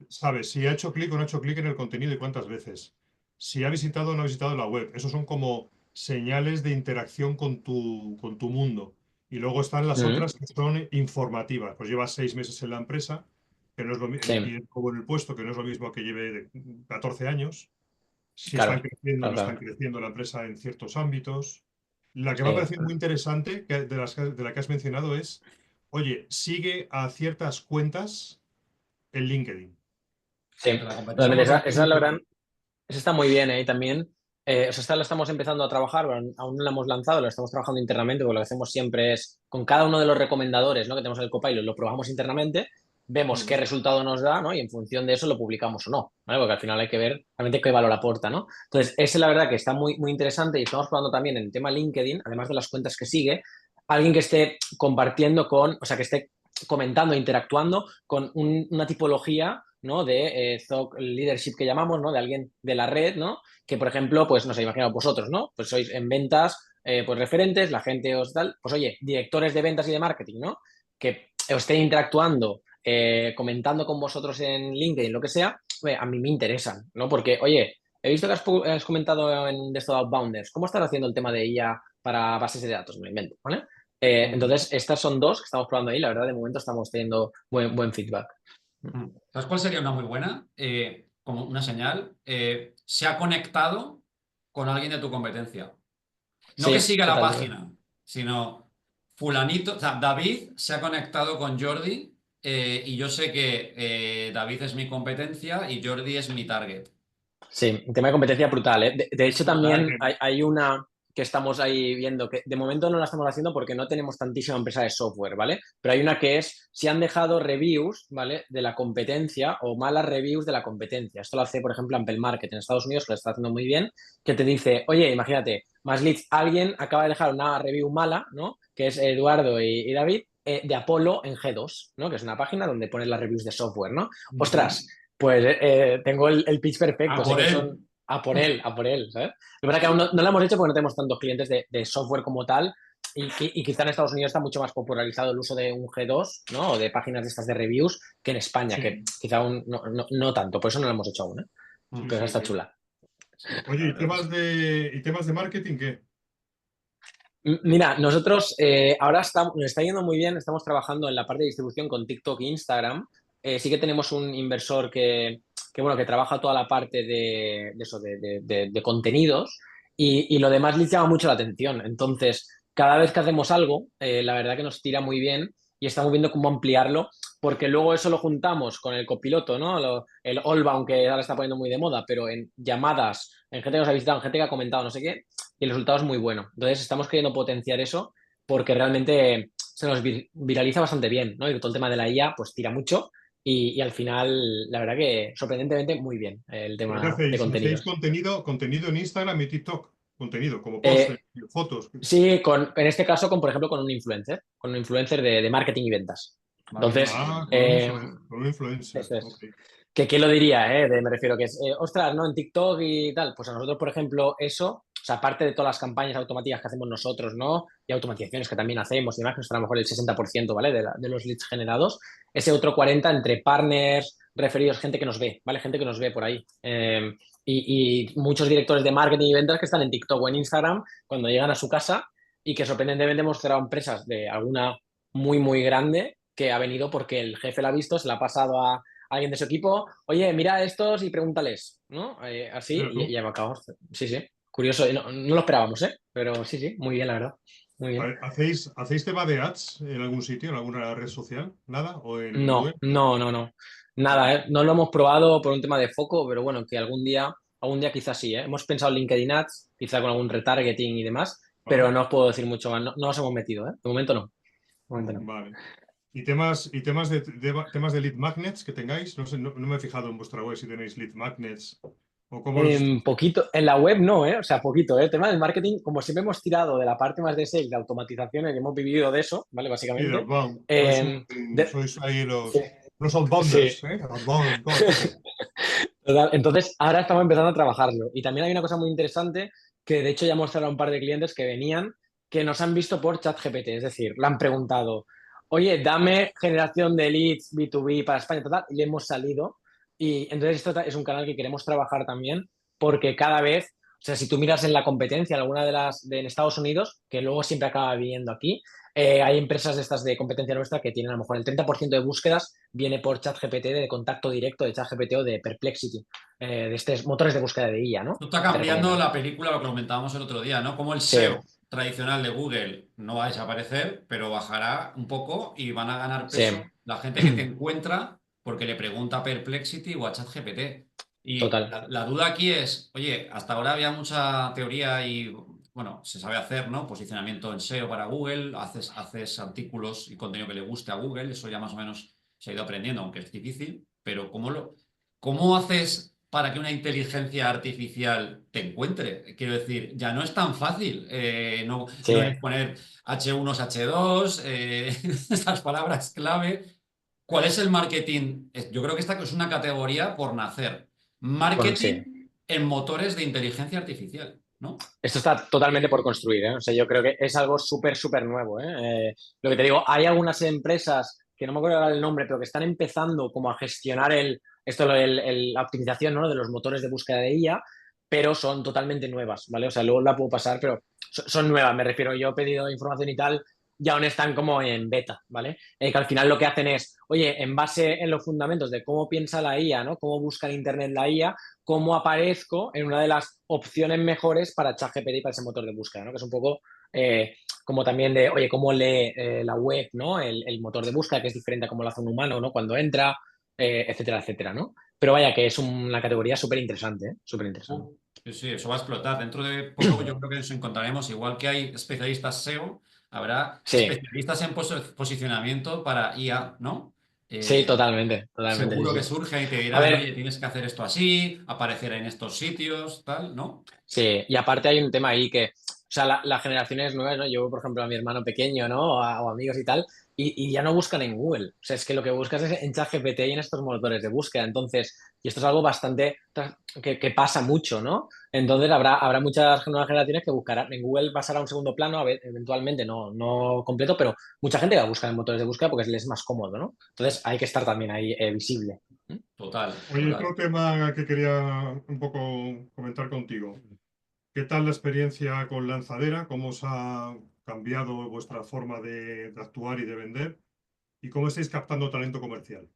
sabe si ha hecho clic o no ha hecho clic en el contenido y cuántas veces. Si ha visitado o no ha visitado la web. Esos son como señales de interacción con tu mundo. Y luego están las Mm, otras que son informativas. Pues lleva 6 meses en la empresa, que no es lo, sí, y en el puesto, que no es lo mismo que lleve 14 años. Si están claro, creciendo o claro, no están claro. creciendo la empresa en ciertos ámbitos. La que me ha Sí, parecido muy interesante de la que has mencionado es, oye, sigue a ciertas cuentas en LinkedIn. sí. De la Eso Totalmente. me ha competencia. parecido Esa muy la verdad, interesante. eso está muy bien, ¿eh? Y también, o sea, esta la estamos empezando a trabajar, pero aún no la hemos lanzado, lo estamos trabajando internamente, porque lo que hacemos siempre es, con cada uno de los recomendadores, ¿no? Que tenemos en el Copilot, lo probamos internamente, vemos qué Ujú. resultado nos da, ¿no? Y en función de eso lo publicamos o no, ¿vale? Porque al final hay que ver realmente qué valor aporta, ¿no? Entonces, ese la verdad que está muy, muy interesante y estamos probando también en el tema LinkedIn, además de las cuentas que sigue, alguien que esté compartiendo con, o sea, que esté comentando, interactuando con una tipología, ¿no? De thought leadership que llamamos, ¿no? De alguien de la red, ¿no? Que, por ejemplo, pues no sé, imaginaos vosotros, ¿no? Pues sois en ventas, pues referentes, la gente os tal, pues oye, directores de ventas y de marketing, ¿no? Que os estén interactuando, comentando con vosotros en LinkedIn, lo que sea, a mí me interesan, ¿no? Porque, oye, he visto que has comentado en un de estos Outbounders, ¿cómo estás haciendo el tema de IA para bases de datos? Me lo invento, ¿vale? Ujú. Entonces, estas son dos que estamos probando ahí, la verdad, de momento estamos teniendo buen feedback. ¿Sabes cuál sería una muy buena? Como una señal. Se ha conectado con alguien de tu competencia. No que Sí, siga la total. página, sino fulanito, o sea, David se ha conectado con Jordi y yo sé que David es mi competencia y Jordi es mi target. Sí, un tema de competencia brutal, ¿eh? De hecho, Brutal. también hay una que estamos ahí viendo, que de momento no la estamos haciendo porque no tenemos tantísima empresa de software, ¿vale? Pero hay una que es si han dejado reviews, ¿vale? De la competencia o malas reviews de la competencia. Esto lo hace, por ejemplo, Ampel Market en Estados Unidos, que lo está haciendo muy bien, que te dice, oye, imagínate, más leads, alguien acaba de dejar una review mala, ¿no? Que es Eduardo y David, de Apollo en G2, ¿no? Que es una página donde pones las reviews de software, ¿no? Ujú. Ostras, pues tengo el pitch perfecto, A sé por que él. son a por él, ¿sabes? Lo que pasa es que aún no lo hemos hecho porque no tenemos tantos clientes de software como tal y quizá en Estados Unidos está mucho más popularizado el uso de un G2, ¿no? O de páginas de estas de reviews que en España, que Sí, quizá aún no tanto, por eso no lo hemos hecho aún, ¿eh? sí, Pero esa sí, está sí. chula. Sí, la Oye, verdad que sí. ¿y temas de marketing qué? Mira, nosotros ahora nos está yendo muy bien, estamos trabajando en la parte de distribución con TikTok e Instagram. Sí que tenemos un inversor bueno, que trabaja toda la parte de eso, de contenidos y lo demás les llama mucho la atención. Entonces, cada vez que hacemos algo, la verdad que nos tira muy bien y estamos viendo cómo ampliarlo, porque luego eso lo juntamos con el copiloto, ¿no? El Allbound, que ahora está poniendo muy de moda, pero en llamadas, en gente que nos ha visitado, en gente que ha comentado, no sé qué, y el resultado es muy bueno. Entonces, estamos queriendo potenciar eso porque realmente se nos viraliza bastante bien, ¿no? Y todo el tema de la IA, pues tira mucho y al final, la verdad que sorprendentemente muy bien el ¿Pero qué tema de hacéis? ¿Hacéis contenidos. contenido en Instagram y TikTok? Contenido, como posts, Eh, fotos. sí, en este caso, por ejemplo, con un influencer de marketing y ventas. Entonces, Marketing. Con un influencer. eso Ok. es. Que quién lo diría, ¿eh? Me refiero que es, ostras, ¿no? En TikTok y tal. Pues a nosotros, por ejemplo, eso, o sea, aparte de todas las campañas automáticas que hacemos nosotros, ¿no? Y automatizaciones que también hacemos y demás, que son a lo mejor el 60%, ¿vale? De los leads generados. Ese otro 40% entre partners, referidos, gente que nos ve, ¿vale? Gente que nos ve por ahí. Y muchos directores de marketing y ventas que están en TikTok o en Instagram cuando llegan a su casa y que sorprendentemente hemos cerrado empresas de alguna muy, muy grande que ha venido porque el jefe la ha visto, se la ha pasado a alguien de su equipo, oye, mira a estos y pregúntales, ¿no? Así, Mira tú. y acabamos. Sí, sí, curioso, no lo esperábamos, ¿eh? Pero sí, sí, muy bien, la verdad. Muy bien. ¿Hacéis tema de ads en algún sitio, en alguna red social? ¿Nada? ¿O en No, web? no, no, no. Nada, ¿eh? No lo hemos probado por un tema de foco, pero bueno, que algún día quizás sí, ¿eh? Hemos pensado en LinkedIn Ads, quizá con algún retargeting y demás, pero Ajá. no os puedo decir mucho más. No, no nos hemos metido, ¿eh? De momento no. De momento no. Vale. Temas de lead magnets que tengáis? No sé, no me he fijado en vuestra web si tenéis lead magnets o cómo los gestionáis. Poquito, en la web no, ¿eh? O sea, poquito, ¿eh? El tema del marketing, como siempre hemos tirado de la parte más de sales, de automatizaciones, y hemos vivido de eso, ¿vale? Sí, de Básicamente. outbound. Eh, de- Sois ahí sí, los sí. outbounders, ¿eh? Outbound, a tope. Total. Entonces, ahora estamos empezando a trabajarlo. Y también hay una cosa muy interesante que de hecho ya hemos cerrado un par de clientes que venían, que nos han visto por ChatGPT, es decir, le han preguntado, oye, dame generación de leads B2B para España, total, y le hemos salido. Y entonces esto es un canal que queremos trabajar también porque cada vez, o sea, si tú miras en la competencia, en alguna de en Estados Unidos, que luego siempre acaba viniendo aquí, hay empresas de estas de competencia nuestra que tienen a lo mejor el 30% de búsquedas viene por ChatGPT, de contacto directo de ChatGPT o de Perplexity, de estos motores de búsqueda de IA, ¿no? Esto está Que te cambiando recomiendan. la película, lo que comentábamos el otro día, ¿no? Como el Sí, SEO tradicional de Google no va a desaparecer, pero bajará un poco y van a ganar sí, peso la gente que te encuentra porque le pregunta a Perplexity o a ChatGPT. Y total. la duda aquí es, oye, hasta ahora había mucha teoría y, bueno, se sabe hacer, ¿no? Posicionamiento en SEO para Google, haces artículos y contenido que le guste a Google, eso ya más o menos se ha ido aprendiendo, aunque es difícil, pero ¿cómo haces para que una inteligencia artificial te encuentre? Quiero decir, ya no es tan fácil. Sí, No es poner H1, H2, estas palabras clave. ¿Cuál es el marketing? Yo creo que esta es una categoría por nacer. sí. Marketing en motores de inteligencia artificial, ¿no? Esto está totalmente por construir, ¿eh? O sea, yo creo que es algo súper, súper nuevo, ¿eh? Lo que te digo, hay algunas empresas, que no me acuerdo ahora el nombre, pero que están empezando como a gestionar la optimización, ¿no? De los motores de búsqueda de IA, pero son totalmente nuevas, ¿vale? O sea, luego la puedo pasar, pero son nuevas, me refiero. Yo he pedido información y tal, y aún están como en beta, ¿vale? Que al final lo que hacen es, oye, en base en los fundamentos de cómo piensa la IA, ¿no? Cómo busca en Internet la IA, cómo aparezco en una de las opciones mejores para ChatGPT y para ese motor de búsqueda, ¿no? Que es un poco como también de, oye, cómo lee la web, ¿no? El motor de búsqueda, que es diferente a cómo lo hace un humano, ¿no? Cuando entra, etcétera, etcétera, ¿no? Pero vaya, que es una categoría súper interesante, ¿eh? Súper interesante. Sí, sí, eso va a explotar. Dentro de poco yo creo que nos encontraremos, igual que hay especialistas SEO, habrá Sí, especialistas en posicionamiento para IA, ¿no? sí, Eh, totalmente, totalmente, sí, Seguro que sí. surgen y te A dirán, ver, oye, tienes que hacer esto así, aparecer en estos sitios, tal, ¿no? sí, y aparte hay un tema ahí que, o sea, las generaciones nuevas, ¿no? Yo, por ejemplo, a mi hermano pequeño, ¿no? O amigos y tal, y ya no buscan en Google. O sea, es que lo que buscas es en ChatGPT y en estos motores de búsqueda. Entonces, y esto es algo bastante que pasa mucho, ¿no? Entonces, habrá muchas nuevas generaciones que buscarán. En Google pasará a un segundo plano, a ver, eventualmente, no completo, pero mucha gente va a buscar en motores de búsqueda porque les es más cómodo, ¿no? Entonces, hay que estar también ahí visible. Total, Oye, total. otro tema que quería un poco comentar contigo. ¿Qué tal la experiencia con Lanzadera? ¿Cómo os ha cambiado vuestra forma de actuar y de vender? ¿Y cómo estáis captando talento comercial?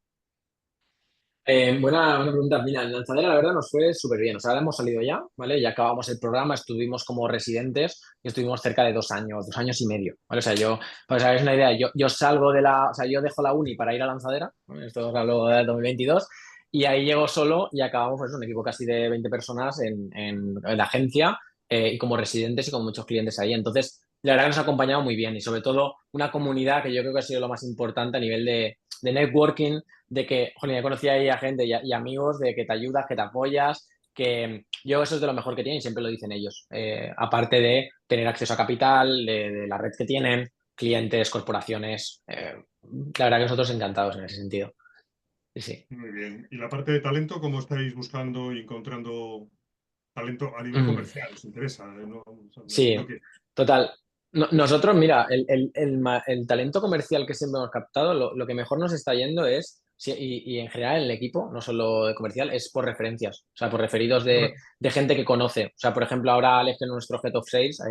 Buena pregunta. Mira, en Lanzadera la verdad nos fue súper bien. O sea, ahora hemos salido ya, ¿vale? Ya acabamos el programa, estuvimos como residentes y estuvimos cerca de 2 años y medio, ¿vale? O sea, para que os hagáis una idea, yo salgo o sea, yo dejo la uni para ir a Lanzadera, ¿no? Esto os hablo de 2022, y ahí llego solo y acabamos, pues, un equipo casi de 20 personas en la agencia y como residentes y con muchos clientes ahí. Entonces, la verdad que nos ha acompañado muy bien y sobre todo una comunidad que yo creo que ha sido lo más importante a nivel de networking, de que, joder, ya conocí ahí a gente y amigos de que te ayudas, que te apoyas, que yo eso es de lo mejor que tienen y siempre lo dicen ellos. Aparte de tener acceso a capital, de la red que tienen, clientes, corporaciones. La verdad que nosotros encantados en ese sentido. Sí, sí. Muy bien. ¿Y la parte de talento, cómo estáis buscando y encontrando talento a nivel Mm. comercial? ¿Os interesa? No, o sea, me Sí, imagino que total. Nosotros, mira, el talento comercial que siempre hemos captado, lo que mejor nos está yendo es, sí, y en general en el equipo, no solo de comercial, es por referencias, o sea, por referidos de gente que conoce. O sea, por ejemplo, ahora Alex, que es nuestro Head of Sales,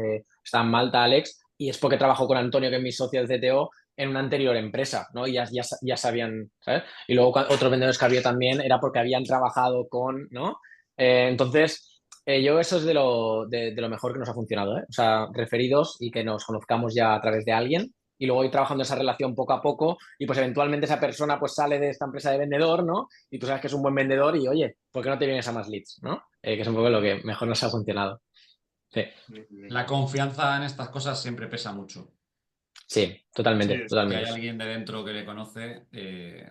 está en Malta, Alex, y es porque trabajó con Antonio, que es mi socio del CTO, en una anterior empresa, ¿no? Y ya sabían, ¿sabes? Y luego otros vendedores que había también era porque habían trabajado con, ¿no? Entonces... yo eso es de lo mejor que nos ha funcionado, ¿eh? O sea, referidos y que nos conozcamos ya a través de alguien y luego ir trabajando esa relación poco a poco y pues eventualmente esa persona pues sale de esta empresa de vendedor, ¿no? Y tú sabes que es un buen vendedor y oye, ¿por qué no te vienes a más leads, ¿no? Que es un poco lo que mejor nos ha funcionado. Sí, muy bien. La confianza en estas cosas siempre pesa mucho. sí, Sí, totalmente, es, Que hay totalmente. alguien de dentro que le conoce,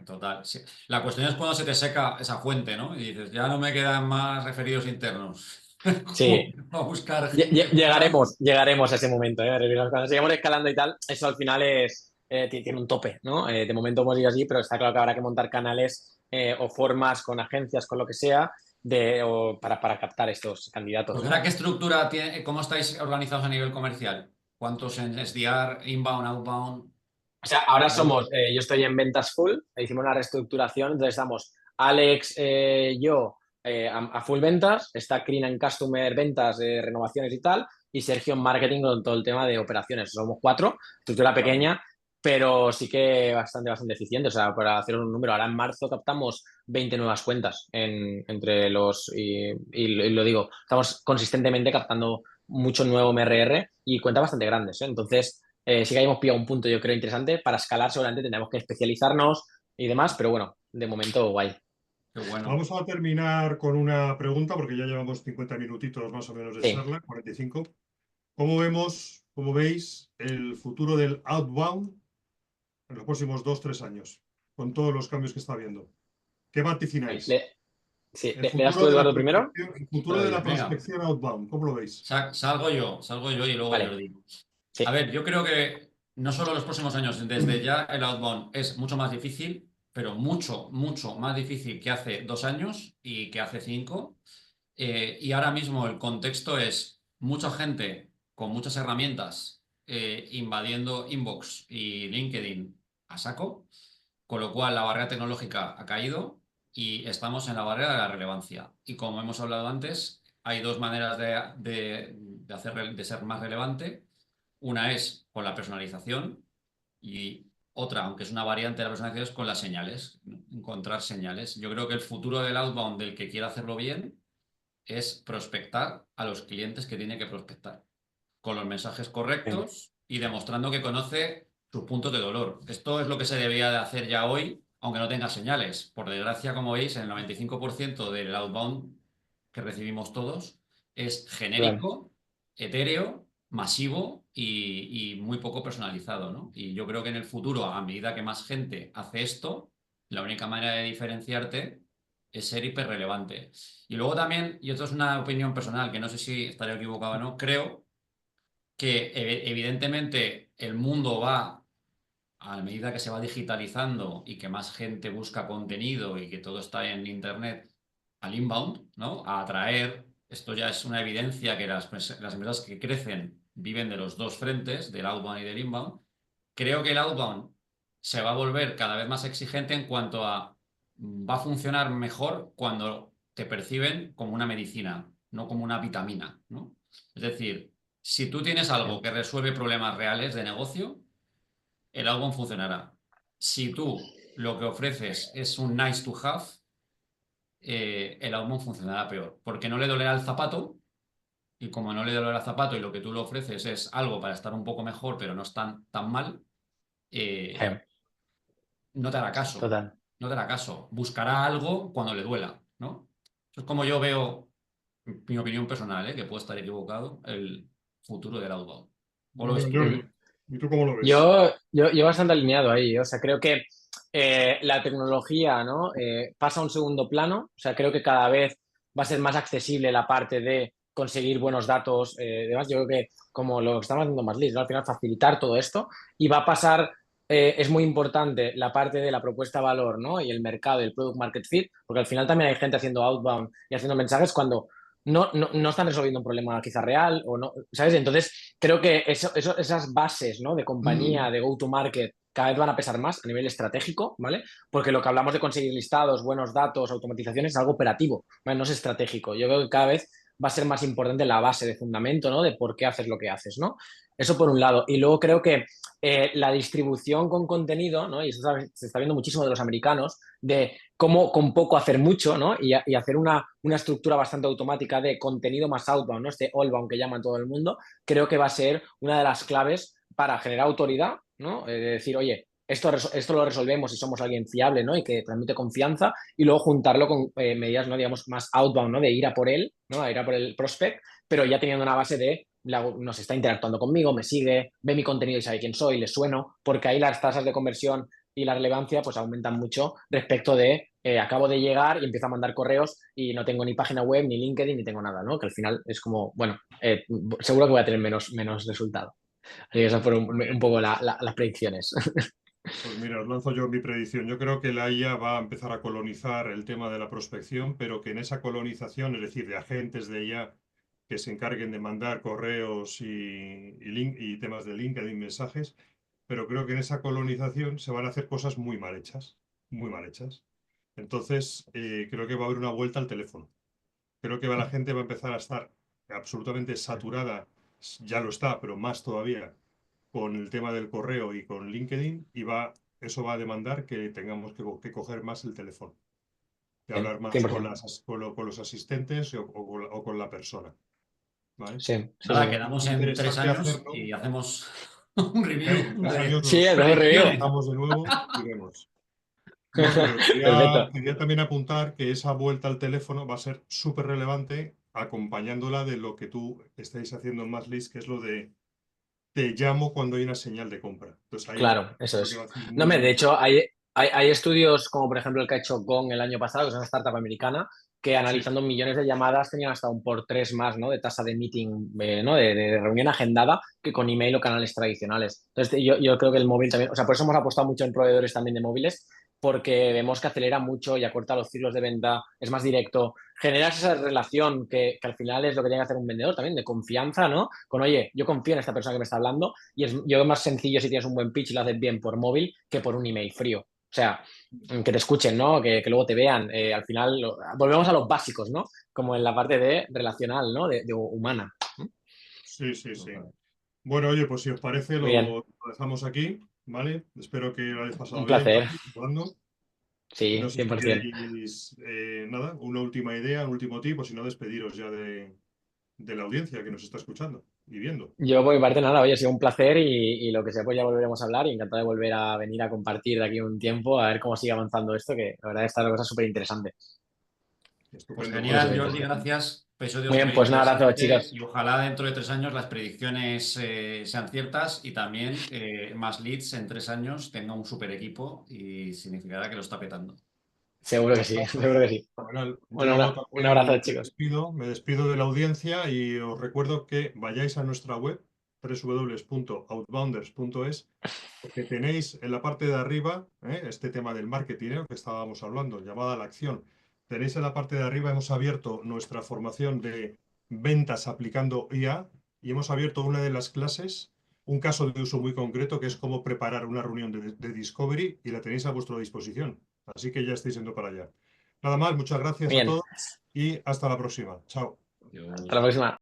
total. Sí. La cuestión es cuando se te seca esa fuente, ¿no? Y dices, ya no me quedan más referidos internos. ¿Cómo Sí, a buscar gente fuera? llegaremos a ese momento, ¿eh? Cuando sigamos escalando y tal, eso al final tiene un tope, ¿no? De momento hemos ido así, pero está claro que habrá que montar canales o formas con agencias, con lo que sea, para captar estos candidatos, Porque ¿no? ahora, ¿qué estructura tiene, cómo estáis organizados a nivel comercial? ¿Cuántos en SDR, inbound, outbound? O sea, ahora somos, yo estoy en ventas full, hicimos una reestructuración, entonces estamos Alex, yo a full ventas, está Krina en customer ventas, renovaciones y tal, y Sergio en marketing con todo el tema de operaciones. Somos 4, estructura pequeña, pero sí que bastante eficiente. O sea, para hacer un número, ahora en marzo captamos 20 nuevas cuentas entre los, y lo digo, estamos consistentemente captando mucho nuevo MRR y cuentas bastante grandes, ¿eh? Entonces, sí que hemos pillado un punto, yo creo, interesante. Para escalar seguramente tendremos que especializarnos y demás, pero bueno, de momento guay. Qué bueno. Vamos a terminar con una pregunta, porque ya llevamos 50 minutitos más o menos de Sí. charla, 45. ¿Cómo veis el futuro del outbound en los próximos 2-3 años, con todos los cambios que está habiendo? ¿Qué vaticináis? Sí, El ¿le das futuro tú, de la Eduardo, primero? prospección, el futuro Lo de doy la yo. Venga, prospección outbound, ¿cómo lo veis? salgo yo y luego Vale, Jordi. sí. A ver, yo creo que no solo los próximos años, desde ya el outbound es mucho más difícil, pero mucho, mucho más difícil que hace 2 años y que hace 5. Y ahora mismo el contexto es mucha gente con muchas herramientas invadiendo Inbox y LinkedIn a saco, con lo cual la barrera tecnológica ha caído y estamos en la barrera de la relevancia. Y como hemos hablado antes, hay dos maneras de ser más relevante. Una es con la personalización y otra, aunque es una variante de la personalización, es con las señales, ¿no? Encontrar señales. Yo creo que el futuro del outbound, del que quiera hacerlo bien, es prospectar a los clientes que tiene que prospectar, con los mensajes correctos y demostrando que conoce sus puntos de dolor. Esto es lo que se debería de hacer ya hoy, aunque no tenga señales. Por desgracia, como veis, el 95% del outbound que recibimos todos es Claro. genérico, etéreo, masivo y muy poco personalizado, ¿no? Y yo creo que en el futuro, a medida que más gente hace esto, la única manera de diferenciarte es ser hiperrelevante. Y luego también, y esto es una opinión personal, que no sé si estaré equivocado o no, creo que evidentemente el mundo va, a medida que se va digitalizando y que más gente busca contenido y que todo está en Internet, al inbound, ¿no? A atraer, esto ya es una evidencia que las empresas que crecen viven de los dos frentes, del outbound y del inbound. Creo que el outbound se va a volver cada vez más exigente en cuanto a va a funcionar mejor cuando te perciben como una medicina, no como una vitamina, ¿no? Es decir, si tú tienes algo que resuelve problemas reales de negocio, el outbound funcionará. Si tú lo que ofreces es un nice to have, el outbound funcionará peor, porque no le dolerá el zapato, y como no le dolerá el zapato y lo que tú le ofreces es algo para estar un poco mejor, pero no es tan mal, eh, no te hará caso. Total. No te hará caso. Buscará algo cuando le duela, ¿no? Eso es como yo veo, mi opinión personal, que puedo estar equivocado, el futuro del outbound. ¿Cómo lo ves tú? Jordi, ¿y tú cómo lo ves? Yo bastante alineado ahí. O sea, creo que la tecnología, ¿no? Pasa a un segundo plano. O sea, creo que cada vez va a ser más accesible la parte de conseguir buenos datos. Demás, yo creo que como lo que estamos haciendo más Leads, ¿no? Al final facilitar todo esto y va a pasar. Es muy importante la parte de la propuesta de valor, ¿no? Y el mercado, el product market fit, porque al final también hay gente haciendo outbound y haciendo mensajes cuando no están resolviendo un problema quizá real o no, ¿sabes? Entonces, creo que esas bases, ¿no? De compañía, de go-to-market, cada vez van a pesar más a nivel estratégico, ¿vale? Porque lo que hablamos de conseguir listados, buenos datos, automatizaciones, es algo operativo, ¿vale? No es estratégico. Yo creo que cada vez va a ser más importante la base de fundamento, ¿no? De por qué haces lo que haces, ¿no? Eso por un lado. Y luego creo que la distribución con contenido, ¿no? Y eso se está viendo muchísimo de los americanos, de cómo con poco hacer mucho, ¿no? Y hacer una estructura bastante automática de contenido más outbound, ¿no? Este allbound que llaman todo el mundo, creo que va a ser una de las claves para generar autoridad, ¿no? De decir, oye, esto lo resolvemos si somos alguien fiable, ¿no? Y que transmite confianza y luego juntarlo con medidas, ¿no? Digamos, más outbound, ¿no? De ir a por él, ¿no? A ir a por el prospect, pero ya teniendo una base de nos está interactuando conmigo, me sigue, ve mi contenido y sabe quién soy, le sueno, porque ahí las tasas de conversión y la relevancia pues aumentan mucho respecto de acabo de llegar y empiezo a mandar correos y no tengo ni página web, ni LinkedIn, ni tengo nada, ¿no? Que al final es como, bueno, seguro que voy a tener menos resultado. Así que esas fueron un poco las predicciones. Pues mira, os lanzo yo mi predicción. Yo creo que la IA va a empezar a colonizar el tema de la prospección, pero que en esa colonización, es decir, de agentes de IA que se encarguen de mandar correos y temas de LinkedIn, mensajes, pero creo que en esa colonización se van a hacer cosas muy mal hechas, muy mal hechas. Entonces, creo que va a haber una vuelta al teléfono. Creo que la gente va a empezar a estar absolutamente saturada, ya lo está, pero más todavía, con el tema del correo y con LinkedIn, y eso va a demandar que tengamos que coger más el teléfono, de hablar más 100%. con los asistentes o con la persona. ¿Vale? Sí, sí, Nada, sí. quedamos Es en 3 interesante años hacerlo. y hacemos un review En 3 de años Sí, nos hacemos review. predicciones. juntamos de nuevo y vemos. No, pero Perfecto. quería también apuntar que esa vuelta al teléfono va a ser súper relevante acompañándola de lo que tú estáis haciendo en MassList, que es lo de te llamo cuando hay una señal de compra. Entonces ahí Claro, eso creo que va a es. ser No, muy, de muy hecho, importante. hay estudios como por ejemplo el que ha hecho Gong el año pasado, que es una startup americana, que Sí, analizando millones de llamadas tenían hasta un por 3 más, ¿no? De tasa de meeting, ¿no? De reunión agendada que con email o canales tradicionales. Entonces, yo creo que el móvil también, o sea, por eso hemos apostado mucho en proveedores también de móviles, porque vemos que acelera mucho y acorta los ciclos de venta, es más directo, generas esa relación que al final es lo que tiene que hacer un vendedor también, de confianza, ¿no? Con, oye, yo confío en esta persona que me está hablando y yo creo más sencillo si tienes un buen pitch y lo haces bien por móvil que por un email frío. O sea, que te escuchen, ¿no? Que luego te vean. Al final, volvemos a los básicos, ¿no? Como en la parte de relacional, ¿no? De humana. sí, sí, sí. Bueno, oye, pues si os parece, Muy bien. lo dejamos aquí, ¿vale? Espero que lo hayáis pasado Un bien placer. también, jugando. Sí, No sé si 100%. queréis, nada, una última idea, un último tip, o si no, despediros ya de la audiencia que nos está escuchando y viendo. Yo por mi parte nada, oye, ha sido un placer y lo que sea, pues ya volveremos a hablar y encantado de volver a venir a compartir de aquí un tiempo, a ver cómo sigue avanzando esto, que la verdad está la cosa súper interesante. Pues Estupendo, pues genial, Eso Jordi, es. gracias. Episodio Muy bien, súper pues un abrazo, interesante chicos. y ojalá dentro de 3 años las predicciones sean ciertas y también más leads en 3 años tenga un super equipo y significará que lo está petando. Seguro que sí, seguro que sí. fenomenal. Bueno, Yo un abrazo, también chicos. me despido de la audiencia y os recuerdo que vayáis a nuestra web www.outbounders.es porque tenéis en la parte de arriba este tema del marketing que estábamos hablando, llamada a la acción. Tenéis en la parte de arriba, hemos abierto nuestra formación de ventas aplicando IA y hemos abierto una de las clases, un caso de uso muy concreto que es cómo preparar una reunión de Discovery y la tenéis a vuestra disposición. Así que ya estáis yendo para allá. Nada más, muchas gracias a Bien, todos y hasta la próxima. Chao. hasta la próxima.